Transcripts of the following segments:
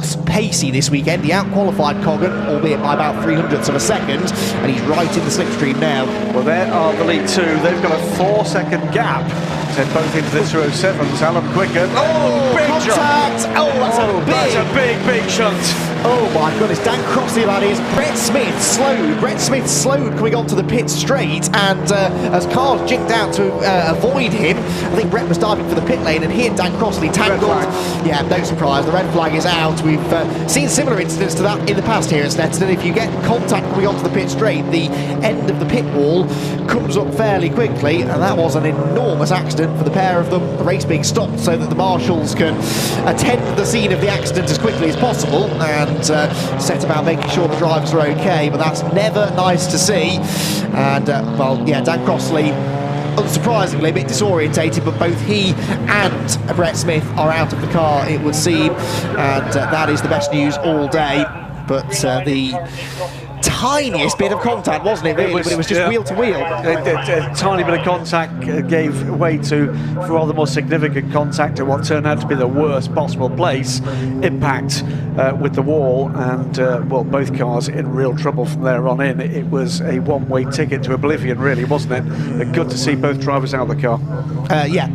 looks pacey this weekend. He out-qualified Coggan, albeit by about 300ths of a second, and he's right in the slipstream now. Well, there are the lead two. They've got a 4-second gap. They're both into the 207s. Alan Quicken. Oh, big contact! jump. Oh, that's a big shunt. Oh my goodness, Dan Crossley, that is. Brett Smith slowed coming onto the pit straight, and as cars jinked out to avoid him, I think Brett was diving for the pit lane and hit Dan Crossley tangled. Yeah, no surprise, the red flag is out. We've seen similar incidents to that in the past here at Snetterton. If you get contact coming onto the pit straight, the end of the pit wall comes up fairly quickly, and that was an enormous accident for the pair of them. The race being stopped so that the marshals can attend the scene of the accident as quickly as possible and set about making sure the drivers are okay, but that's never nice to see. And well, yeah, Dan Crossley, unsurprisingly, a bit disorientated, but both he and Brett Smith are out of the car, it would seem, and that is the best news all day. But the tiniest bit of contact, wasn't it, really? But it was just wheel to wheel. A tiny bit of contact gave way to rather more significant contact at what turned out to be the worst possible place. Impact with the wall, and well, both cars in real trouble from there on in. It was a one-way ticket to oblivion, really, wasn't it? Good to see both drivers out of the car. Yeah,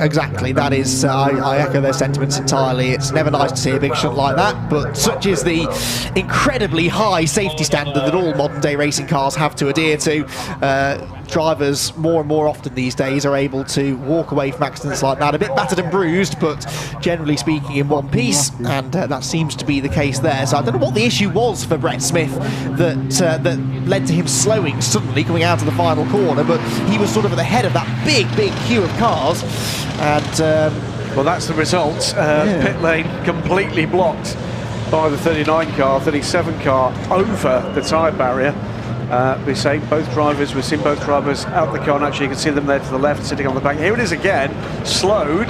exactly. That is, I echo their sentiments entirely. It's never nice to see a big shunt like that, but such is the incredibly high safety standard that all modern day racing cars have to adhere to. Drivers more and more often these days are able to walk away from accidents like that a bit battered and bruised, but generally speaking in one piece, and that seems to be the case there. So I don't know what the issue was for Brett Smith that led to him slowing suddenly coming out of the final corner, but he was sort of at the head of that big queue of cars, and well, that's the result. Pit lane completely blocked by the 39 car, 37 car over the tyre barrier. We've seen both drivers out the car, and actually you can see them there to the left sitting on the back. Here it is again, slowed.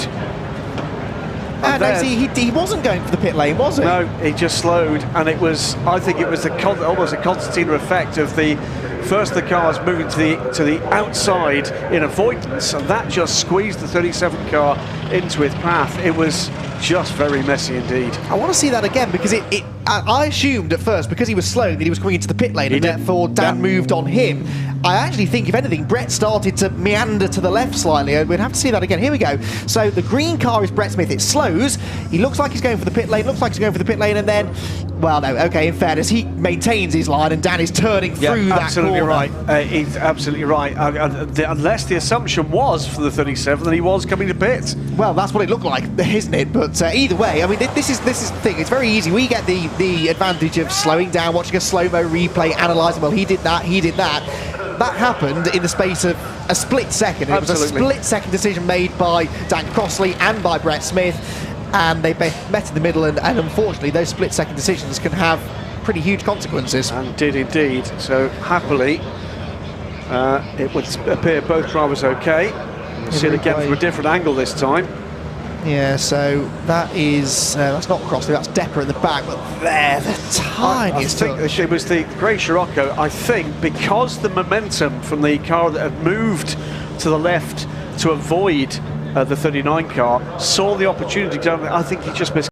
And he wasn't going for the pit lane, was he? No, he just slowed, and it was, I think it was almost a concertina effect of the the cars moving to the outside in avoidance, and that just squeezed the 37 car into its path. It was just very messy indeed. I want to see that again, because I assumed at first, because he was slow, that he was coming into the pit lane, and therefore Dan moved on him. I actually think, if anything, Brett started to meander to the left slightly. We'd have to see that again. Here we go. So the green car is Brett Smith. It slows. He looks like he's going for the pit lane, and then, well, no, okay, in fairness, he maintains his line, and Dan is turning through that absolutely corner. Right. He's absolutely right. Unless the assumption was for the 37 that he was coming to pit. Well, that's what it looked like, isn't it? But either way, I mean, this is the thing. It's very easy. We get the advantage of slowing down, watching a slow-mo replay, analysing, well, he did that. That happened in the space of a split second. It was a split-second decision made by Dan Crossley and by Brett Smith, and they met in the middle, and unfortunately those split-second decisions can have pretty huge consequences. And did indeed. So happily, it would appear both drivers okay. We'll see it again from a different angle this time. Yeah, so that is, that's not Crossley, that's Depper in the back, but there, the tiniest I think it was the grey Scirocco, I think, because the momentum from the car that had moved to the left to avoid the 39 car, saw the opportunity down there. I think he just missed